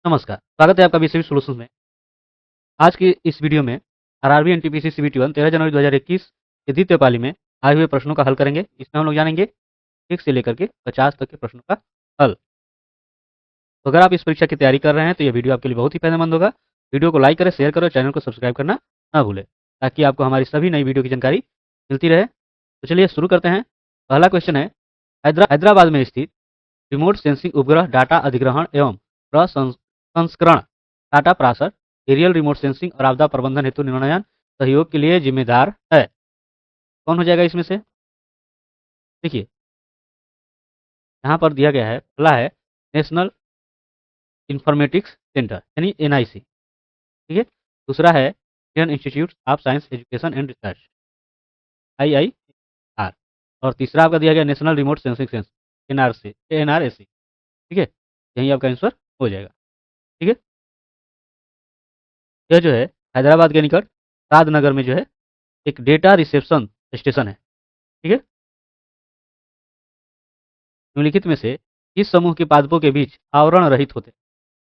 नमस्कार, स्वागत है आपका बीसीबी सॉल्यूशंस में। आज की इस वीडियो में आरआरबी एनटीपीसी सीबीटी 1 13 जनवरी 2021 के द्वितीय पाली में आए हुए प्रश्नों का हल करेंगे। इसमें हम लोग जानेंगे 1 से लेकर के 50 तक के प्रश्नों का हल। तो अगर आप इस परीक्षा की तैयारी कर रहे हैं तो यह वीडियो आपके लिए बहुत ही फायदेमंद होगा। वीडियो को लाइक करें, शेयर करें और चैनल को सब्सक्राइब करना ना भूलें, ताकि आपको हमारी सभी नई वीडियो की जानकारी मिलती रहे। तो चलिए शुरू करते हैं। पहला क्वेश्चन है, हैदराबाद में स्थित रिमोट सेंसिंग उपग्रह डाटा अधिग्रहण एवं प्रसंस्करण Tata Prashar aerial remote sensing और आपदा प्रबंधन हेतु निर्णयन सहयोग के लिए जिम्मेदार है। कौन हो जाएगा इसमें से? देखिए, यहाँ पर दिया गया है, पहला है नेशनल इंफॉर्मेटिक्स सेंटर यानी एनआईसी, ठीक है। दूसरा है Indian institute of science education and research IIR। और तीसरा आपका दिया गया national remote sensing sense NRSC, ठीक है। यही आपका आंसर हो जाएगा, ठीक है। यह जो है हैदराबाद के निकट सादनगर में जो है एक डेटा रिसेप्शन स्टेशन है, ठीक है। निम्नलिखित में से इस समूह के पादपों के बीच आवरण रहित होते हैं।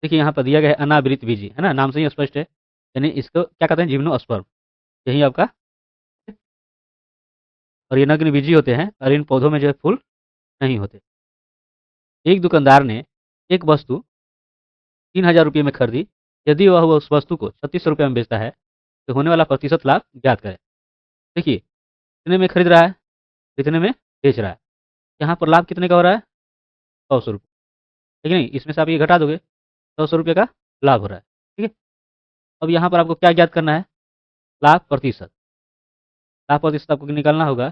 देखिए यहाँ पर दिया गया है अनावृत बीजी, है ना, नाम से ही स्पष्ट है, यानी इसको क्या कहते हैं, जिम्नोस्पर्म, यही आपका। और ये नग्न बीजी होते हैं और इन पौधों में जो है फूल नहीं होते। एक दुकानदार ने एक वस्तु 3000 रुपये में खरीदी। यदि वह उस वस्तु को 3600 रुपये में बेचता है तो होने वाला प्रतिशत लाभ ज्ञात करें। देखिए, कितने में खरीद रहा है, कितने में बेच रहा है। यहाँ पर लाभ कितने का हो रहा है? 100 रुपये, ठीक है नहीं। इसमें से आप ये घटा दोगे, 100 रुपये का लाभ हो रहा है, ठीक है। अब यहाँ पर आपको क्या ज्ञात करना है? लाभ प्रतिशत। लाभ प्रतिशत आपको निकालना होगा।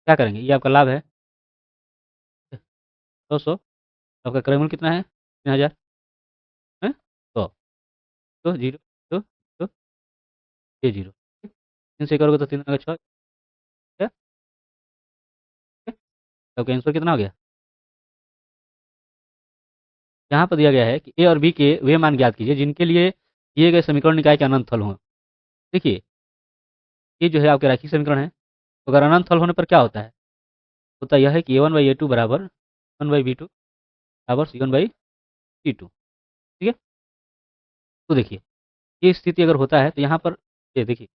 क्या करेंगे, ये आपका लाभ है 100, आपका क्रय मूल्य कितना है 3000 है 100, तो जीरो तो तो ये जीरो, 3 से करोगे तो 3 का 6, आपका आंसर कितना हो गया? यहाँ पर दिया गया है कि ए और बी के वे मान ज्ञात कीजिए जिनके लिए दिए गए समीकरण निकाय के अनंत हल हों। देखिए, ये जो है आपके रैखिक समीकरण है, तो अगर अनंत हल होने पर क्या होता है? होता यह है कि A1/A2 बराबर 1/B2 बराबर C1/C2, ठीक है। तो देखिए, ये स्थिति अगर होता है तो यहाँ पर ये देखिए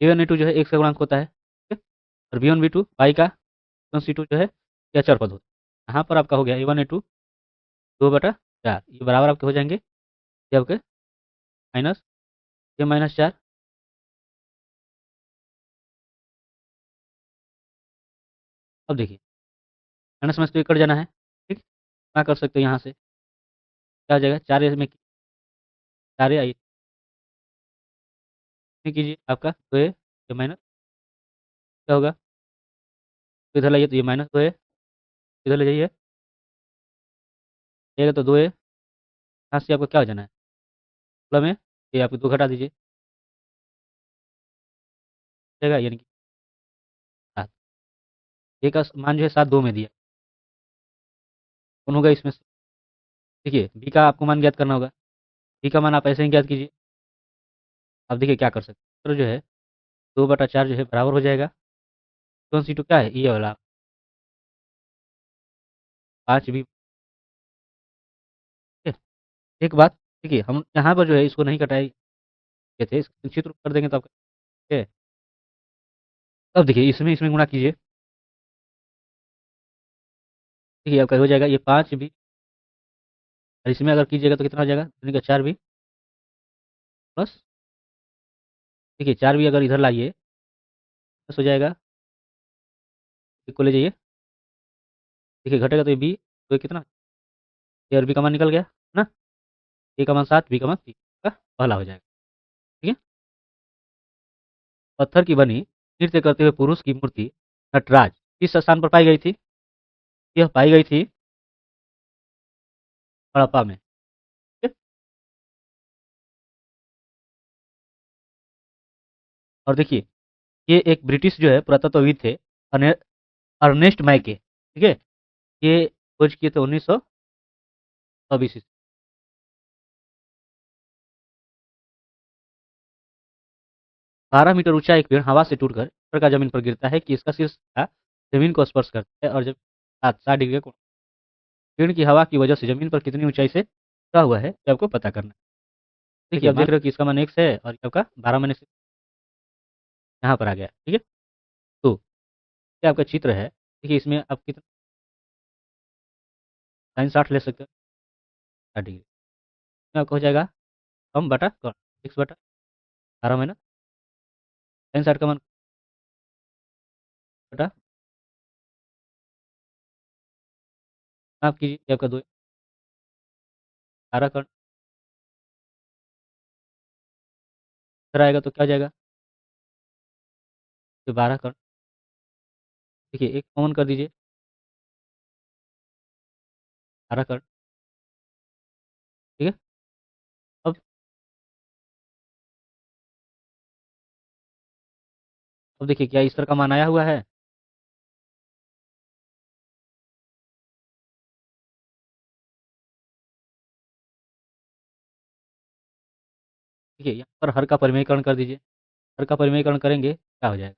A1A2 जो है x का गुणांक होता है, ठीक है। और B1B2 y का, C2 जो है ये अचर पद होता है। यहाँ पर आपका हो गया A1A2 2/4, ये बराबर आपके हो जाएंगे, ये आपके माइनस ये -4। अब देखिए, माइनस में से तो ये कट जाना है, ठीक। क्या कर सकते हो यहाँ से, क्या हो जाएगा, 4 में 4 आइए कीजिए, आपका 2 ये माइनस क्या होगा, तो इधर लाइए तो ये -2 इधर ले जाइए, जाएगा तो 2 यहाँ से आपका क्या हो जाना है, मतलब में ये आपको 2 घटा दीजिए, जाएगा यानी कि 7। ए का मान जो है 7 2 में दिया, कौन होगा इसमें से? देखिए, बी का आपको मान ज्ञात करना होगा। बी का मान आप ऐसे ही ज्ञात कीजिए। अब देखिए क्या कर सकते हैं, तो जो है 2/4 जो है बराबर हो जाएगा, कौन सी टू क्या है, ये वाला 5B, ठीक है। एक बात, देखिए हम यहाँ पर जो है इसको नहीं घटाए थे, इसको निश्चित रूप कर देंगे तो आपका, ठीक है। अब देखिए इसमें इसमें गुणा कीजिए, देखिए आपका हो जाएगा ये 5B, और इसमें अगर कीजिएगा तो कितना हो जाएगा, 4B प्लस, देखिए 4B अगर इधर लाइए प्लस हो जाएगा, को ले जाइए, देखिए घटेगा तो ये बी, तो ये कितना, ये और बी का मान निकल गया ना। ए का मान 7, बी का मान 3 का पहला हो जाएगा, ठीक है। पत्थर की बनी नृत्य करते हुए पुरुष की मूर्ति नटराज किस स्थान पर पाई गई थी? यह पाई गई थी हड़प्पा में, ठीक है? और देखिए, ये एक ब्रिटिश जो है पुरातत्वविद थे, अर्नेस्ट मैके, ठीक है। ये खोज किए थे 1926 ईस्वी। 12 मीटर ऊंचा एक पेड़ हवा से टूटकर इस प्रकार जमीन पर गिरता है कि इसका शीर्ष हिस्सा जमीन को स्पर्श करता है और जब 7 डिग्री कोण, पेड़ की हवा की वजह से जमीन पर कितनी ऊंचाई से क्या हुआ है ये आपको पता करना है। देखिए आप देख रहे हो कि इसका मान x है और ये आपका 12 माइनस यहाँ पर आ गया, ठीक है। तो ये आपका चित्र है, देखिए इसमें आप कितना साइन 60 ले सकते हो, 60 डिग्री। इसमें आपका हो जाएगा कम बटा कौन, x बटा 12 माइनस साइन 60 का मान बटा माफ कीजिए, ये आपका 2 12 कौन इधर आएगा तो क्या हो जाएगा, तो 12 कौन, देखिए एक कॉमन कर दीजिए, 12 कौन, ठीक है। अब देखिए क्या इस तरह का मान आया हुआ है, देखिए यहाँ पर हर का परिमेयकरण कर दीजिए, हर का परिमेयकरण करेंगे क्या हो जाएगा,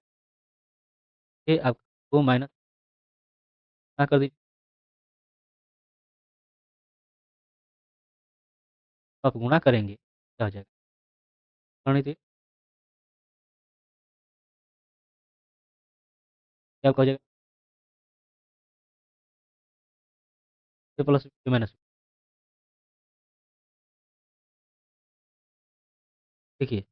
ये आप 2 माइनस क्या कर दीजिए, तो आप गुणा करेंगे क्या हो जाएगा, गणित क्या आपका हो जाएगा, ए प्लस बी माइनस, देखिए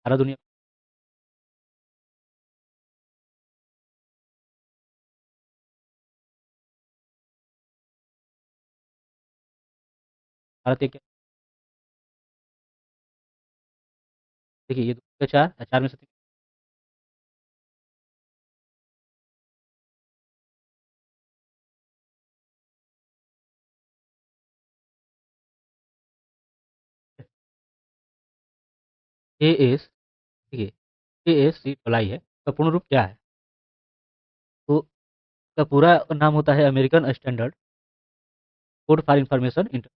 सारा दुनिया 12 3 क्या, देखिए ये 2 का 4 4 में से 3 ए एस, देखिए ए एस सी डबल आई है, इसका पूर्ण रूप क्या है, तो इसका पूरा नाम होता है American standard code for information inter,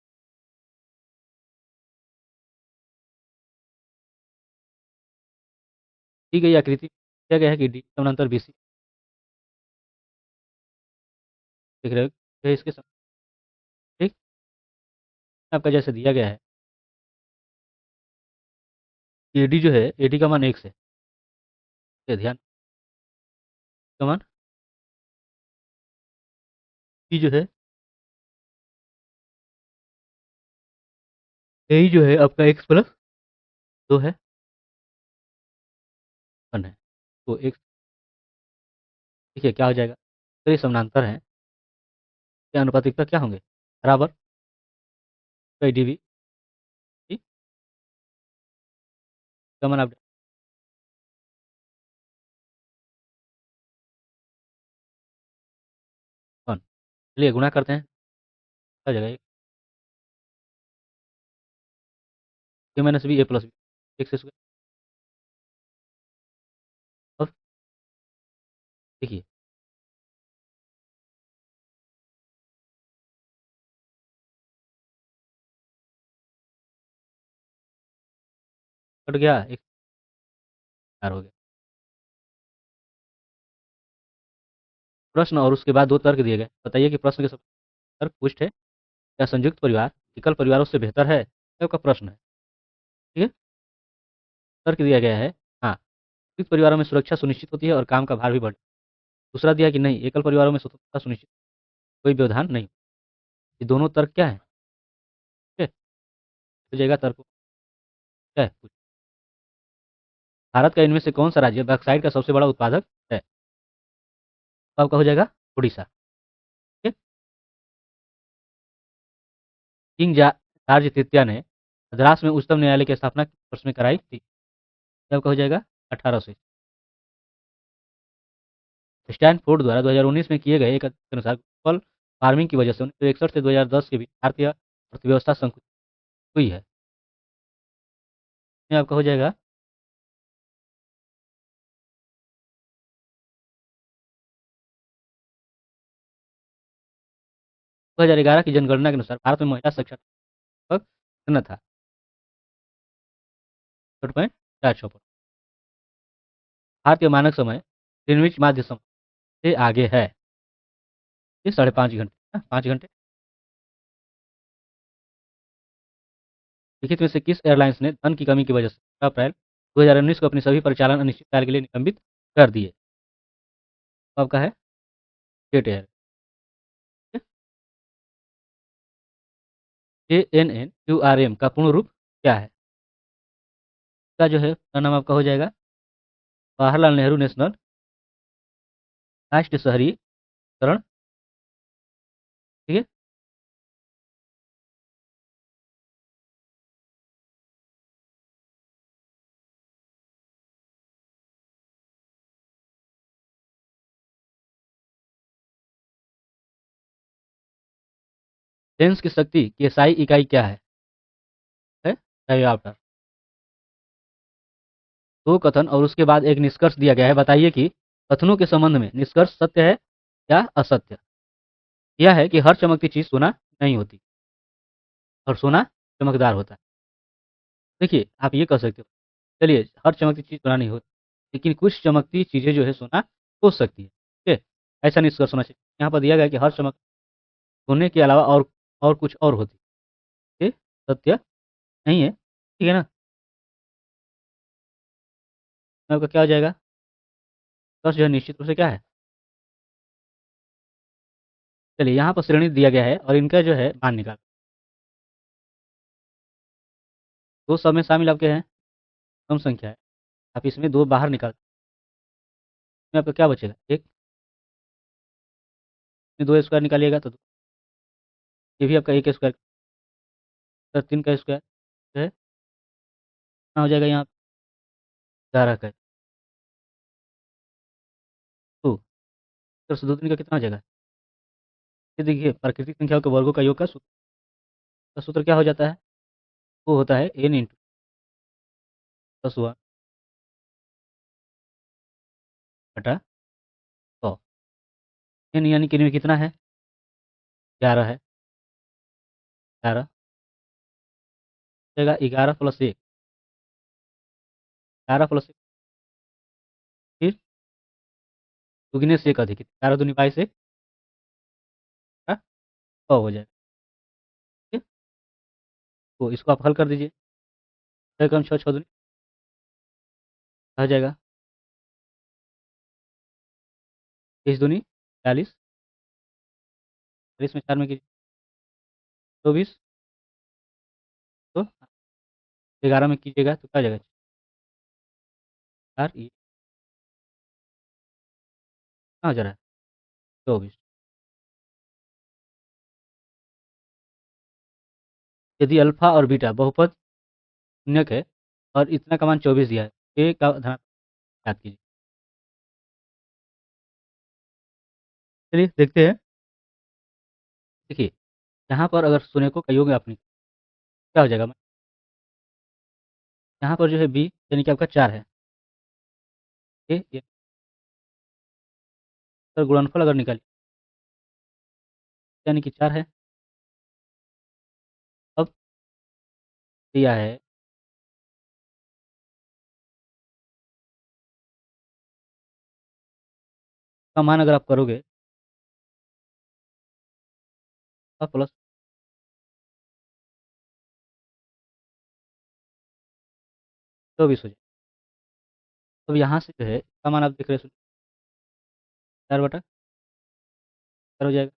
दी गई आकृति दिया गया है कि डी समानांतर बी सी, देख रहे हो ये इसके ठीक, आपका जैसे दिया गया है, ए डी जो है ए डी का मान x है, ये ध्यान, का मान ई जो है ए जो है आपका x प्लस 2 है 1 है, तो x देखिए क्या हो जाएगा, तो ये समानांतर है, ये अनुपातिकता क्या होंगे बराबर कई डी बी, ठीक, का मान आप 1, चलिए गुणा करते हैं, क्या हो जाएगा ए माइनस बी ए प्लस बी एक्स स्क्वायर, अब देखिए कट गया एक 4 हो गया, प्रश्न और उसके बाद 2 तर्क दिए गए, बताइए कि प्रश्न के सब तर्क पुष्ट है, क्या संयुक्त परिवार एकल परिवारों से बेहतर है, ये आपका प्रश्न है, ठीक है। तर्क दिया गया है हाँ, संयुक्त परिवारों में सुरक्षा सुनिश्चित होती है और काम का भार भी बढ़, दूसरा दिया कि नहीं एकल परिवारों में स्वतंत्रता सुनिश्चित, कोई व्यवधान नहीं, ये दोनों तर्क क्या है, ठीक है। हो जाएगा तर्क क्या है, भारत का इनमें से कौन सा राज्य बॉक्साइट का सबसे बड़ा उत्पादक है, तो आपका हो जाएगा उड़ीसा, ठीक है। किंग जॉर्ज तृतीय ने मद्रास में उच्चतम न्यायालय की स्थापना किस वर्ष में कराई थी, तो आपका हो जाएगा 1800, स्टैनफोर्ड द्वारा 2019 में किए गए एक अध्ययन के अनुसार ग्लोबल वार्मिंग की वजह से 1961 से 2010 के बीच भारतीय अर्थव्यवस्था संकुचित हुई है, ये आपका हो जाएगा 2011 की जनगणना के अनुसार भारत में महिला साक्षरता लगभग कितना था, 66.46। भारतीय मानक समय ग्रीनविच माध्य समय से आगे है, ये 5.5 घंटे, 5 घंटे। लिखित में से किस एयरलाइंस ने धन की कमी की वजह से 15 अप्रैल 2019 को अपने सभी परिचालन अनिश्चितकाल के लिए निलंबित कर दिए? तो आपका है जेट एयर। JNNQRM का पूर्ण रूप क्या है? इसका जो है पूरा नाम आपका हो जाएगा जवाहरलाल नेहरू नेशनल राष्ट्रीय शहरीकरण, ठीक है। लेंस की शक्ति की SI इकाई क्या है डायोप्टर। दो कथन और उसके बाद एक निष्कर्ष दिया गया है, बताइए कि कथनों के संबंध में निष्कर्ष सत्य है या असत्य। यह है कि हर चमकती चीज सोना नहीं होती और सोना चमकदार होता है। देखिए आप ये कह सकते हो, चलिए हर चमकती चीज सोना नहीं होती, लेकिन कुछ चमकती चीजें जो है सोना हो सकती है, ठीक है। ऐसा निष्कर्ष होना चाहिए। यहाँ पर दिया गया कि हर चमक सोने के अलावा और कुछ और होती है, ये सत्य नहीं है, ठीक है ना। तो आपका क्या हो जाएगा, निष्कर्ष जो है निश्चित रूप से क्या है। चलिए यहाँ पर श्रेणी दिया गया है और इनका जो है मान निकाल। दो सब में शामिल आपके हैं कम संख्या है, आप इसमें दो बाहर निकाल, इसमें आपका क्या बचेगा एक, इसमें दो स्क्वायर निकालिएगा तो ये भी आपका एक स्क्वायर, तो तीन का स्क्वायर जो है कितना हो जाएगा यहाँ 11 का, तो इधर से दो तीन का कितना हो जाएगा। ये देखिए प्राकृतिक संख्याओं के वर्गों का योग का सूत्र क्या हो जाता है, वो होता है n इंटू 10 बटा 100। n यानी कि इनमें कितना है 11 है, 11 जाएगा 11 प्लस 1, 11 प्लस 1 फिर दुगने से एक अधिक 11 दूनी 22 1 100 हो जाएगा, ठीक है। तो इसको आप हल कर दीजिए, 6 कम 6 6 दूनी आ जाएगा, 23 दूनी 40, 40 में 4 में कीजिए 24, तो 11 में कीजिएगा तो क्या हो जाएगा 4, ये कितना हो जा रहा है 24। यदि अल्फा और बीटा बहुपद शून्यक है और इतना का मान 24 दिया है, ए का धनात्मक याद कीजिए। चलिए देखते हैं, देखिए यहाँ पर अगर शून्य को का योग आपने क्या हो जाएगा, यहाँ पर जो है बी यानी कि आपका 4 है, ये अगर गुणनफल अगर निकालिए यानी कि 4 है। अब दिया है का मान अगर आप करोगे तो प्लस 24 हो जाएगा। अब यहाँ से जो है का मान आप देख रहे हैं 4/4 हो जाएगा,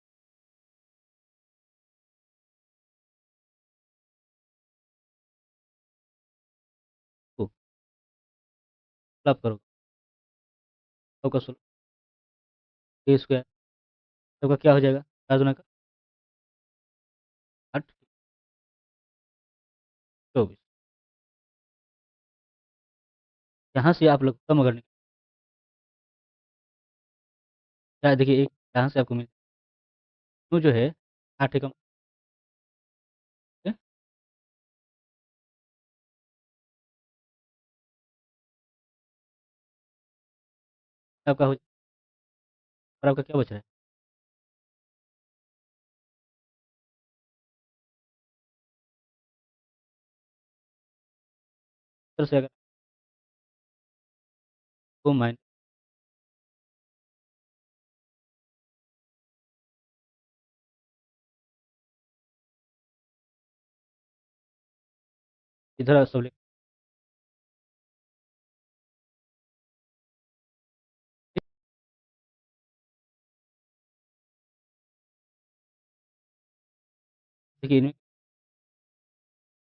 तो आप करोगे तो का 16 ए स्क्वायर सबका क्या हो जाएगा 4 दूना का 8 24। यहाँ से आप लोग कम अगर देखिए एक यहाँ से आपको मिल तो जो है 8 एकम, ठीक है? आपका हो और आपका क्या बच रहा है तरह से अगर को माइनस इधर सब देखिए इनमें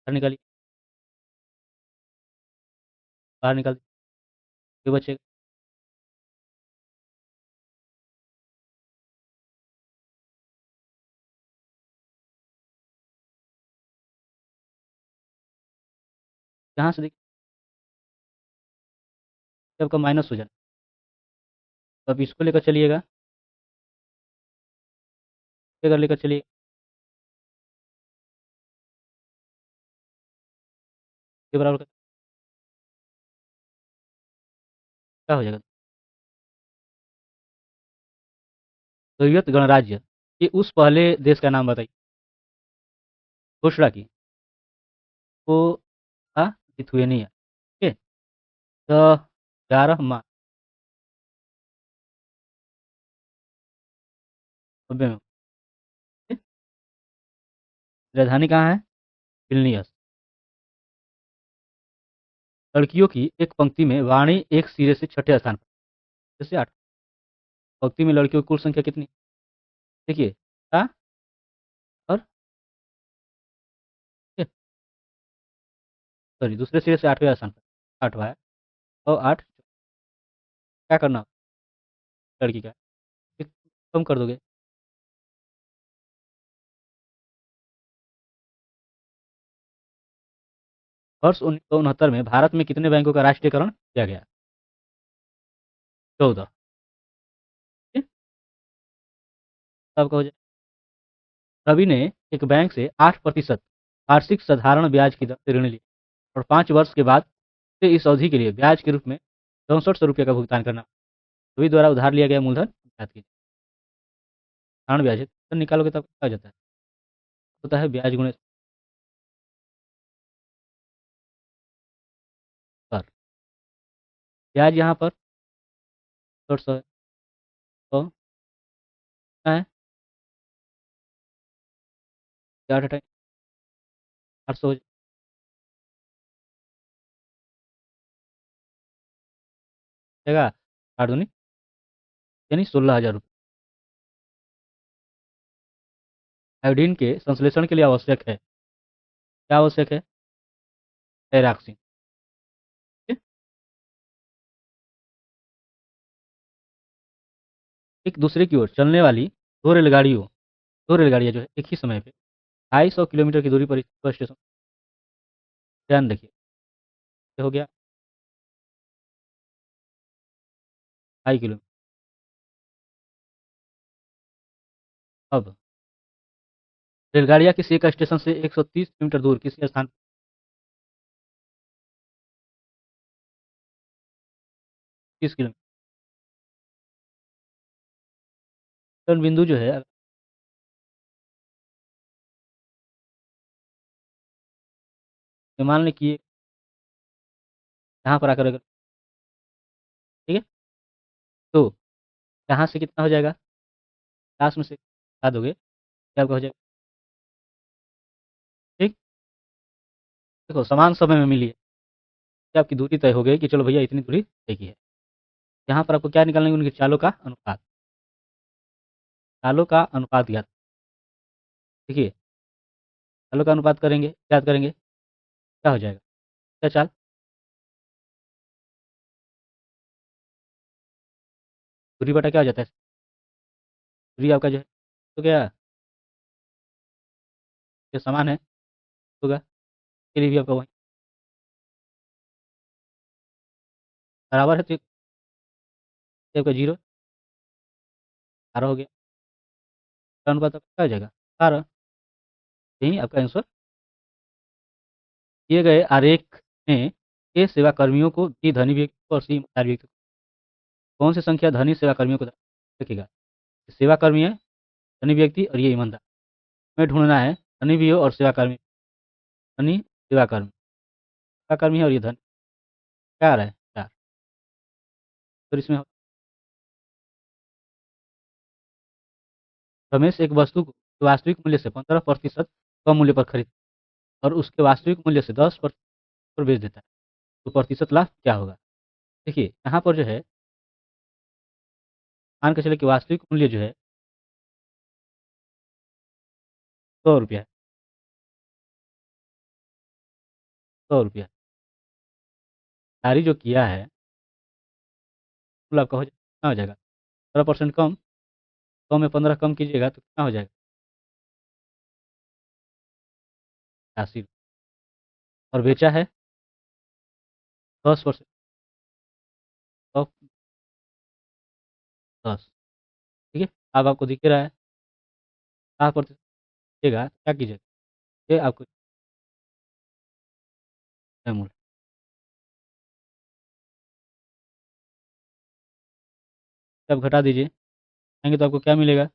बाहर निकालिए, बाहर निकाल दीजिए, बचेगा। यहाँ से देखिए आपका माइनस हो जाना, तो अब इसको लेकर चलिएगा, लेकर लेकर चलिए, के बराबर क्या हो जाएगा? सोवियत गणराज्य ये उस पहले देश का नाम बताइए, घोषणा की, वो था लिथुएनिया। ठीक है, तो 11 मार्च 90 में। ठीक है? राजधानी कहाँ है? विल्नियस। लड़कियों की एक पंक्ति में वाणी एक सिरे से छठे स्थान पर, जैसे 8 पंक्ति में लड़कियों की कुल संख्या कितनी? देखिए, हाँ, और सॉरी दूसरे सिरे से 8वें स्थान पर, 8वां है, और 8 क्या करना लड़की का, एक कम कर दोगे, वर्ष 1969 में भारत में कितने बैंकों का राष्ट्रीयकरण किया गया? 14। ठीक है? सबका हो जाए। रवि ने एक बैंक से 8% वार्षिक साधारण ब्याज की दर से ऋण लिया और 5 वर्ष के बाद से इस अवधि के लिए ब्याज के रूप में 6400 रुपये का भुगतान करना। रवि द्वारा उधार लिया गया मूलधन ज्ञात कीजिए। साधारण ब्याज है, तो निकालोगे तब क्या हो जाता है? होता है ब्याज गुणे कर। ब्याज यहाँ पर 6400 है, तो क्या है? 8 हो जाएगा, 8 दूनी यानी 16,000 रुपये। आयोडीन के संश्लेषण के लिए आवश्यक है, क्या आवश्यक है? पैराक्सिन। ठीक है? एक दूसरे की ओर चलने वाली दो रेलगाड़ियाँ जो है एक ही समय पे 250 किलोमीटर की दूरी पर स्टेशन, ध्यान रखिए, ये हो गया 2.5 किलोमीटर। अब रेलगाड़ियाँ किसी एक स्टेशन से 130 किलोमीटर दूर किसी स्थान 30 किलोमीटर बिंदु जो है, मान लें कि यहाँ पर आकर अगर, ठीक है, तो यहाँ से कितना हो जाएगा? 50 में से हटा दोगे क्या आपका हो जाएगा? ठीक, देखो समान समय में मिली है, कि आपकी दूरी तय हो गई कि चलो भैया इतनी दूरी तय की है। यहाँ पर आपको क्या निकालना है? उनकी चालों का अनुपात, चालों का अनुपात ज्ञात। देखिए, चालों का अनुपात करेंगे, ज्ञात करेंगे, क्या हो जाएगा? क्या चाल? दूरी बटा क्या हो जाता है? दूरी आपका जो है तो क्या ये समान है, होगा के लिए भी आपका वही बराबर है, तो ये आपका 0 12 हो गया, का अनुपात आपका क्या हो जाएगा? 12। यही आपका आंसर। दिए गए आरेख में ए सेवा कर्मियों को, बी धनी व्यक्ति को और सी ईमानदार व्यक्ति को, कौन सी संख्या धनी सेवा कर्मियों को रखेगा? सेवा कर्मी है, धनी व्यक्ति और ये ईमानदार। हमें ढूंढना है धनी भी हो और सेवा कर्मी, धनी सेवा कर्मी, सेवा कर्मी है और ये धनी। क्या आ रहा है 4, तो इसमें रमेश एक वस्तु को वास्तविक मूल्य से 15% कम मूल्य पर खरीद और उसके वास्तविक मूल्य से 10% पर बेच देता है, तो प्रतिशत लाभ क्या होगा? देखिए यहाँ पर जो है, मान के चले कि वास्तविक मूल्य जो है 100 रुपया है, 100 रुपया जारी जो किया है, कुल आपका कितना हो जाएगा? 15% कम, 100 में 15 कम कीजिएगा तो कितना हो जाएगा? 80। और बेचा है 10%, 10। ठीक है, अब आपको दिख ही रहा है 7% दीजिएगा, क्या कीजिएगा? ये आपको मूल्य अब घटा दीजिए, आएंगे तो आपको क्या मिलेगा?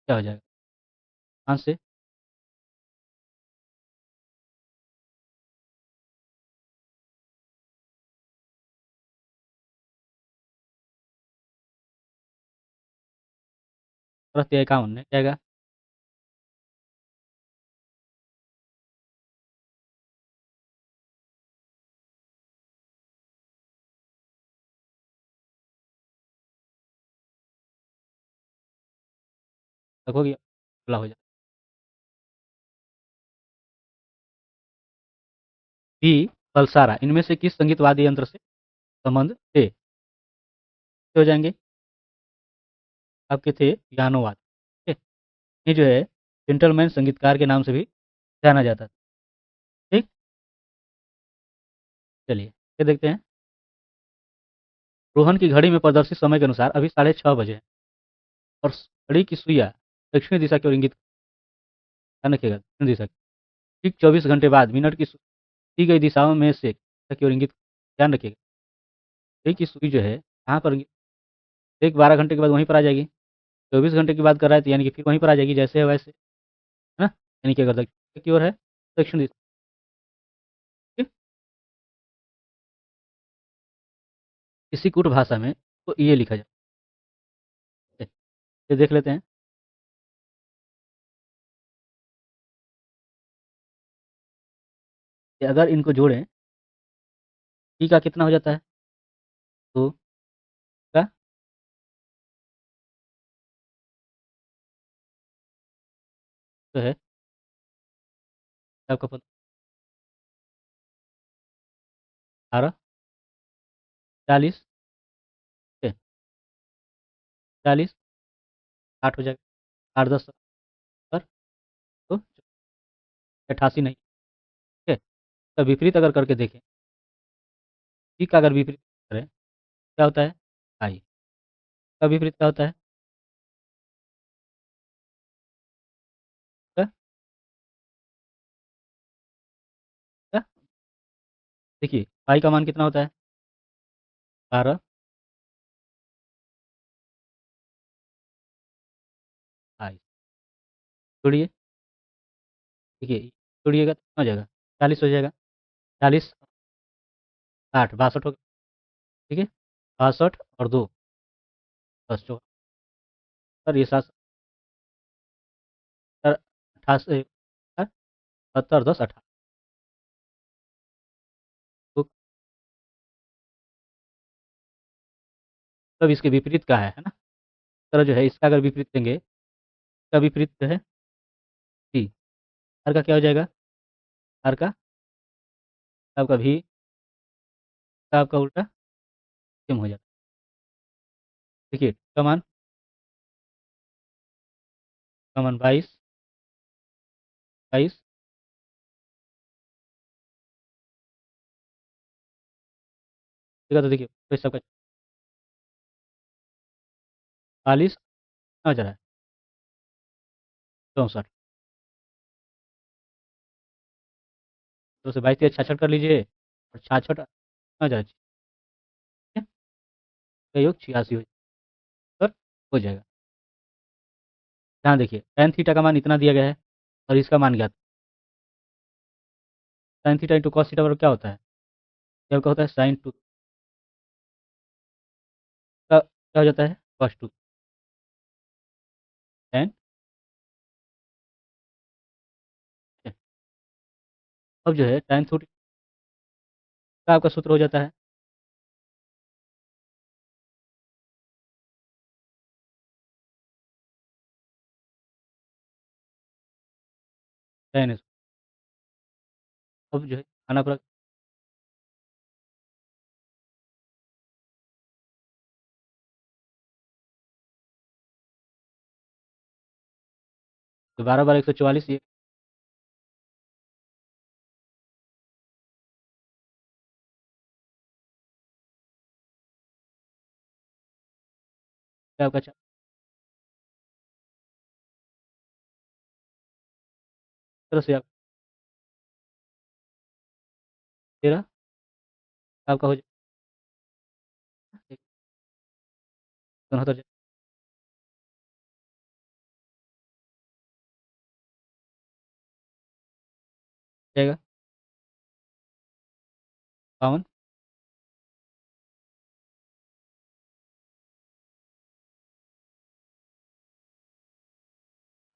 क्या हो जाएगा? 5 से प्रति 51 में जाएगा। तक हो गया, खुला हो जाए। बी पल्सारा, इनमें से किस संगीत वाद्य यंत्र से संबंध थे? हो जाएंगे आपके थे पियानो वाद्य। ठीक है? ये जो है जेंटलमैन संगीतकार के नाम से भी जाना जाता था। ठीक, चलिए ये देखते हैं। रोहन की घड़ी में प्रदर्शित समय के अनुसार अभी 6:30 बजे है और घड़ी की सुइयां दक्षिणी दिशा की ओर इंगित, ध्यान रखिएगा दक्षिण दिशा की। ठीक 24 घंटे बाद मिनट की दी गई दिशाओं में से की ओर इंगित, ध्यान रखिएगा। घड़ी की सुई जो है कहाँ पर ठीक 12 घंटे के बाद वहीं पर आ जाएगी। 24 घंटे की बात कर रहा है तो यानी कि फिर वहीं पर आ जाएगी जैसे है वैसे, है ना? यानी कि अगर दक्षिण की ओर है, दक्षिण दिशा। ठीक? इसी कूट भाषा में तो ये लिखा जाए, ये देख लेते हैं कि अगर इनको जोड़ें, टी का कितना हो जाता है? तो का तो है आपका 18, 40, 40, 60 हो जाएगा, 8 10 पर, तो 88 नहीं। ठीक है, तो विपरीत अगर करके देखें, टी का अगर विपरीत करें क्या होता है? आई का विपरीत क्या होता है? क्या? क्या? देखिए पाई का मान कितना होता है? 12 आई। जोड़िए, देखिए जोड़िएगा तो कितना हो जाएगा? 40 हो जाएगा, 40 60 62 हो गया। ठीक है, 62 और 2 10 चौका, सर ये 88, 70 10 18, तो तब इसके विपरीत का है ना? इस तरह जो है इसका अगर विपरीत देंगे, इसका विपरीत जो है टी, आर का क्या हो जाएगा? आर का आपका भी का आपका उल्टा सेम हो जाता है। देखिए का मान 22, ठीक है, तो देखिए तो सबका 40 हो जा रहा है, 64, तो से 22 66 कर लीजिए और 66 आ जाए, ठीक है, का योग 86 हो जाएगा, हो जाएगा। यहाँ देखिए tan थीटा का मान इतना दिया गया है और इसका मान ज्ञात। sin theta into cos theta बराबर क्या होता है? ये आपका होता है sin 2 का क्या हो जाता है cos 2 tan। अब जो है tan थीटा का आपका सूत्र हो जाता है tan है। अब जो है खाना पूरा 12 बार 144 ये क्या आपका तरह से आप 13 आपका हो जाएगा 69 जाएगा 52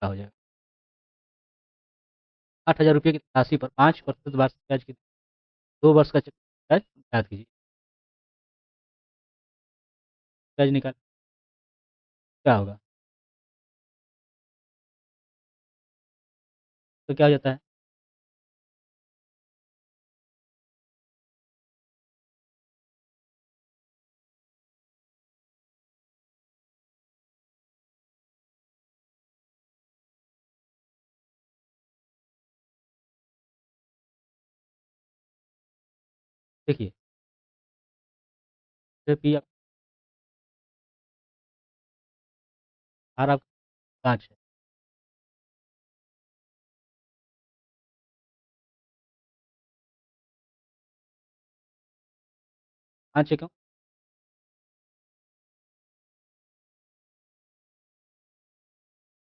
का हो जाएगा। 8,000 रुपये की राशि पर 5% वार्षिक ब्याज की 2 वर्ष का ब्याज याद कीजिए। ब्याज निकाल क्या होगा? तो क्या हो जाता है? देखिए जो पी आर आप 5 है। 5 से क्यों?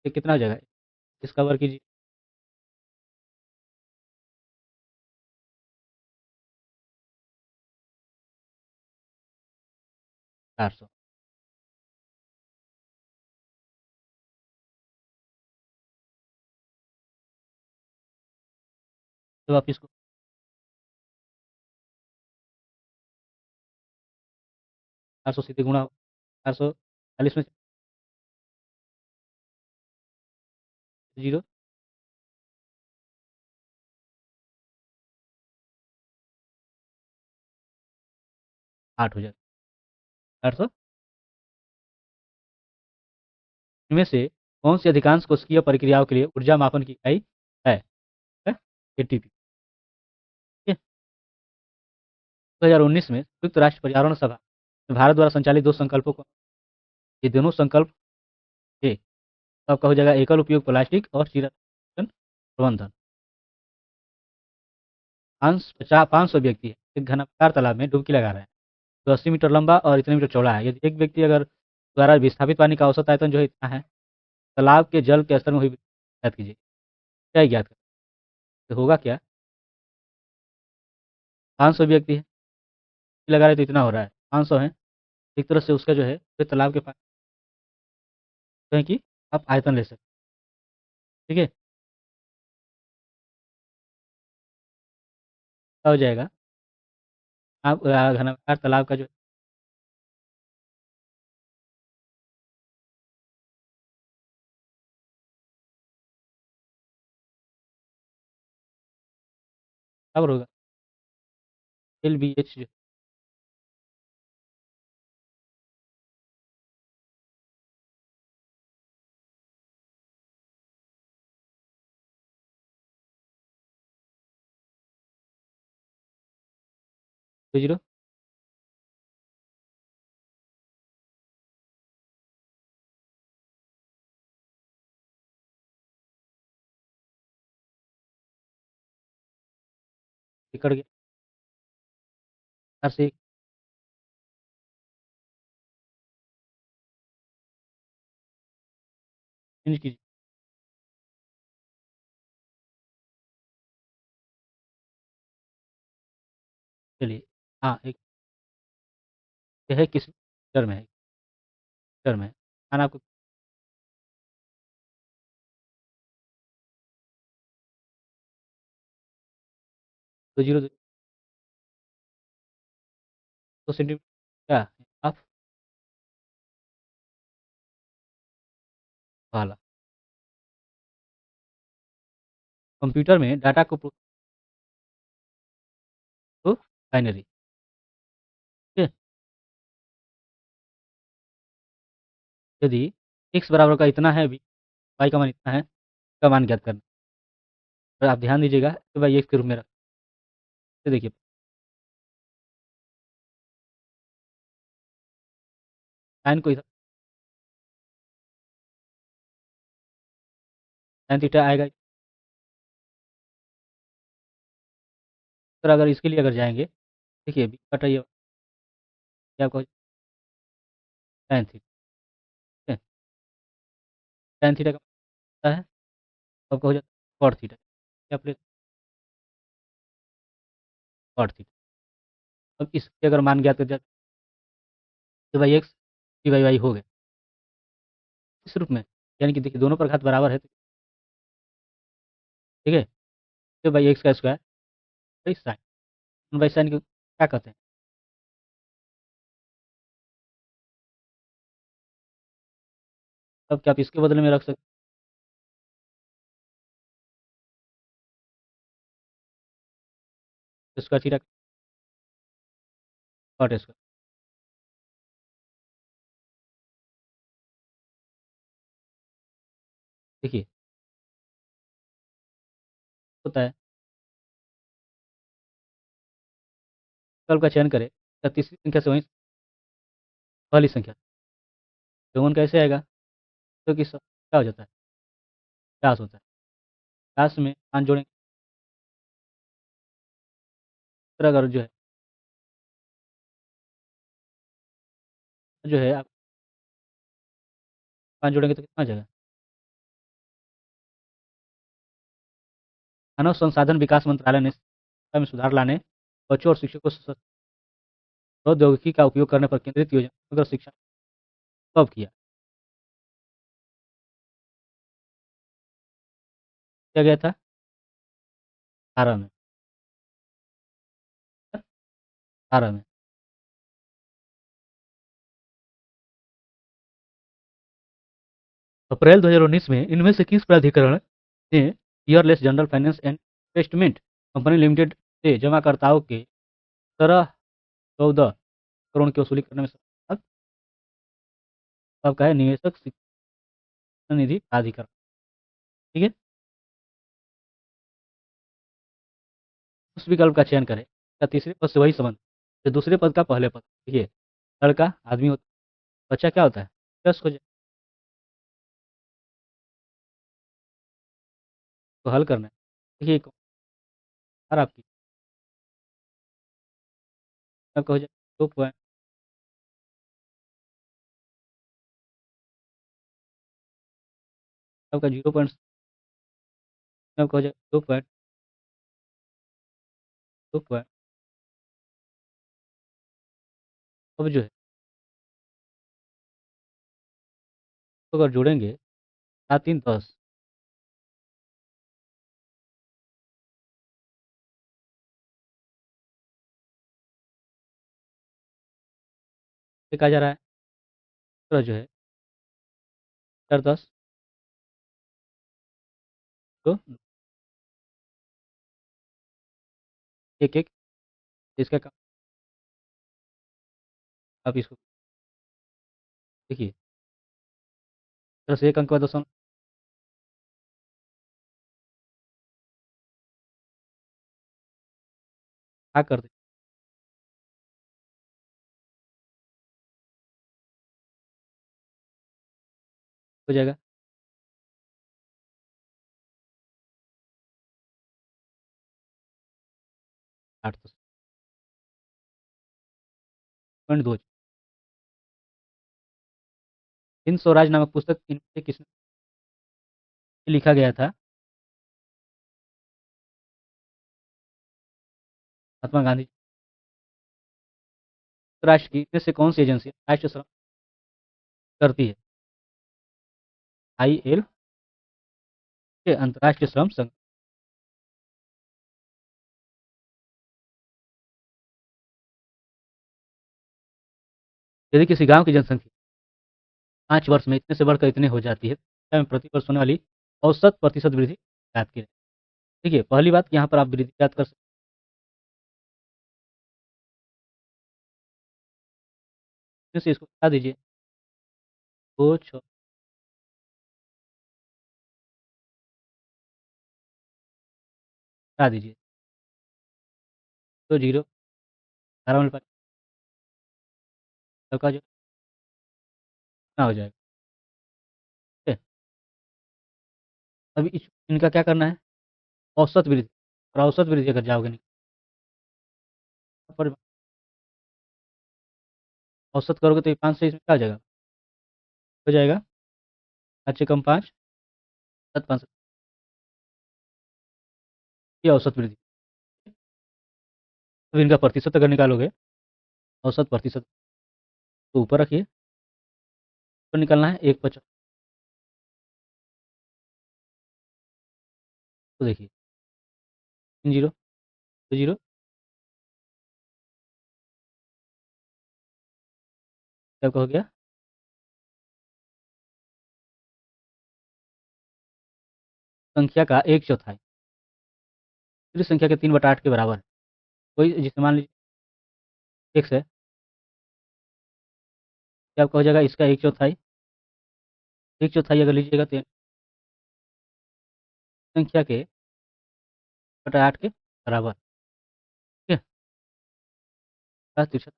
ये कितना हो जाएगा? इसका वर्ग कीजिए। 400। तो आप इसको 400 सीधे गुणा 440 में से जीरो 8 हो जाएगा 400। इनमें से कौन सी अधिकांश कोशिकीय प्रक्रियाओं के लिए ऊर्जा मापन की इकाई है? एटीपी। 2019 में संयुक्त राष्ट्र पर्यावरण सभा में भारत द्वारा संचालित 2 संकल्पों को ये दोनों संकल्प थे। तो आपका हो जाएगा एकल उपयोग प्लास्टिक और चिरंतन प्रबंधन। 500 व्यक्ति है एक घनाकार तालाब में डुबकी लगा रहे हैं जो 80 मीटर लंबा और इतने मीटर चौड़ा है। यदि एक व्यक्ति अगर द्वारा विस्थापित पानी का औसत आयतन जो है इतना है, तालाब के जल के स्तर में हुई ज्ञात कीजिए। क्या ज्ञात करें? तो होगा क्या? 500 व्यक्ति है लगा रहे तो इतना हो रहा है 500 है। एक तरह से उसका जो है फिर तालाब के पास है कि आप आयतन ले सकते। ठीक है, क्या हो जाएगा? आप घनाकार तालाब का जो बराबर होगा LBH जो 20 एकड़ के 4 से 1 इंच कीजिए। हाँ, एक ये है किस टर्म है, टर्म है। खाना आपको तो 0 2 सेंटीमीटर क्या हाफ वाला। कंप्यूटर में डाटा को तो बाइनरी, ठीक है? यदि x बराबर का इतना है भी, y का मान इतना है, का मान ज्ञात करना। तो आप ध्यान दीजिएगा कि भाई x के रूप में रख के देखिए, साइन को इधर साइन थीटा आएगा। तो अगर इसके लिए अगर जाएँगे, देखिए b बटा ये आपका साइन थीटा, ठीक है? साइन थीटा का मतलब है, तो आपका हो जाता है कॉट थीटा। क्या प्लेस कॉट थीटा। अब इसके अगर मान ज्ञात कर जाए तो भाई x डी बाई वाई हो गया इस रूप में, यानी कि देखिए दोनों पर घात बराबर है, ठीक है? तो भाई x का square by sine, by sine को क्या कहते हैं? अब क्या आप इसके बदले में रख सकते हैं स्क्वायर थीटा कॉट स्क्वायर, देखिए होता है। विकल्प का चयन करें, या तीसरी संख्या से वहीं पहली संख्या दोगुना कैसे आएगा? क्योंकि क्या हो जाता है, 50 होता है। 50 में 5 जोड़ेंगे, फिर अगर जो है आप 5 जोड़ेंगे तो कितना आ जाएगा? मानव संसाधन विकास मंत्रालय ने शिक्षा में सुधार लाने, बच्चों और शिक्षकों को प्रौद्योगिकी का उपयोग करने पर केंद्रित योजना समग्र शिक्षा कब किया? किया गया था 18 में, 18 में। अप्रैल 2019 में इनमें से किस प्राधिकरण ने earless general finance and investment company limited से जमाकर्ताओं के 17-14 करोड़ की वसूली करने में सफलता? आपका है निवेशक शिक्षा निधि प्राधिकरण, ठीक है? उस विकल्प का चयन करें या तीसरे पद से वही संबंध जो दूसरे पद का पहले पद। देखिए लड़का आदमी होता है, बच्चा क्या होता है? प्लस हो जाए तो हल करना है। देखिए और आपकी आपका हो जाए 2 पॉइंट, आपका 0 पॉइंट, आपका हो जाए 2 पॉइंट। अब जो है तो अगर जोड़ेंगे 7 3 10, ये कहा जा रहा है तो जो है 4 10 तो एक एक इसका आप इसको देखिए, तरह से एक अंक का दशमलव भाग कर दे हो जाएगा 8 पॉइंट 2। हिंद स्वराज नामक पुस्तक इनमें किसने लिखा गया था? महात्मा गांधी। राष्ट्र की इनमें से कौन सी एजेंसी राष्ट्रीय श्रम करती है? IL के अंतर्राष्ट्रीय श्रम संघ। यदि किसी गांव की जनसंख्या 5 वर्ष में इतने से बढ़कर इतने हो जाती है तो शिक्षा में प्रति वर्ष होने वाली औसत प्रतिशत वृद्धि याद करें। देखिए पहली बात यहाँ पर आप वृद्धि याद कर सकते हैं, से इसको बता दीजिए। दो छः बता दीजिए। तो जीरो 11 सबका जो कितना हो जाएगा? ठीक है। अभी इनका क्या करना है? औसत वृद्धि। और औसत वृद्धि अगर जाओगे नहीं पर औसत करोगे तो ये 5 से इसमें क्या हो जाएगा? हो जाएगा 5 से कम 5, 7 5 ये औसत वृद्धि। अब इनका प्रतिशत अगर निकालोगे औसत प्रतिशत तो ऊपर रखिए, तो निकालना है 1/50। तो देखिए 3 जीरो 2 जीरो क्या हो गया? संख्या का 1/4 पूरी संख्या के 3/8 के बराबर है। कोई जिसे मान लीजिए x है, क्या आपका हो जाएगा इसका 1/4। 1/4 अगर लीजिएगा तो संख्या के 8 के बराबर। ठीक है। बस तिरछा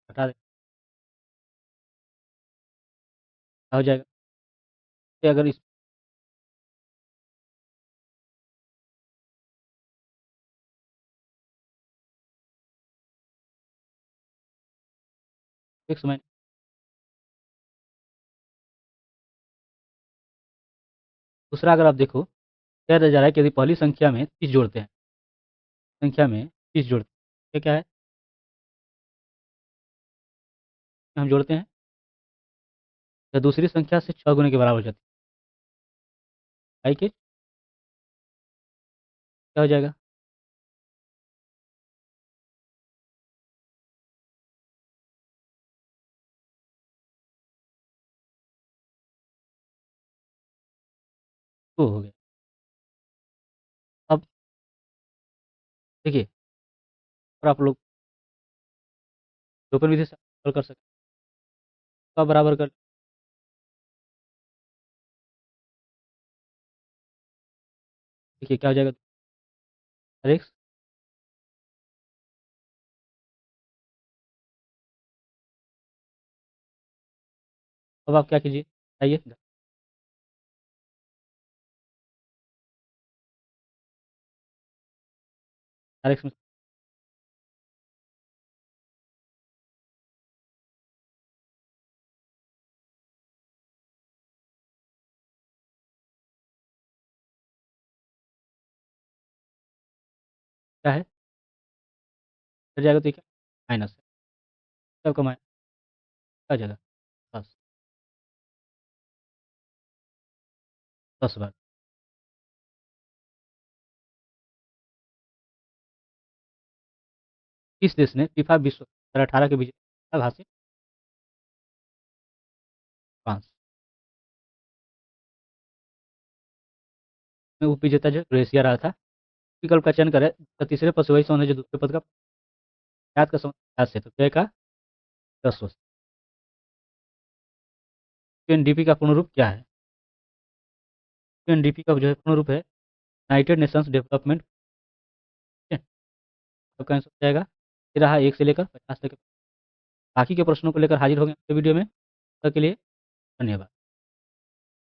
हटा दे क्या हो जाएगा? तो अगर इस x माइनस दूसरा अगर आप देखो क्या जा रहा है कि यदि पहली संख्या में 30 जोड़ते हैं, संख्या में 30 जोड़ते हैं, क्या है हम जोड़ते हैं तो दूसरी संख्या से 6 गुने के बराबर हो जाती है। आई के क्या हो जाएगा? तो हो गया। अब देखिए और आप लोग लोकल विधि से हल कर सकते हैं, बराबर कर देखिए क्या हो जाएगा? x अब आप क्या कीजिए आइए x में क्या है कर जाएगा तो ये क्या माइनस है, सबका माइनस क्या हो जाएगा? 10 10 बार। किस देश ने फीफा विश्व 2018 के विजेता घासिल? फ्रांस में उपविजेता जो क्रोएशिया रहा था। विकल्प का चयन करें तो तीसरे पद से वही सोने जो दूसरे पद का याद का समय याद से तो क्या का 10 वर्ष। UNDP का पूर्ण रूप क्या है? UNDP का जो है पूर्ण रूप है यूनाइटेड नेशंस डेवलपमेंट। आपका आंसर हो जाएगा। ये रहा 1 से लेकर 50 तक। बाकी के प्रश्नों को लेकर हाजिर हो गए अगले वीडियो में। तब तक के लिए धन्यवाद।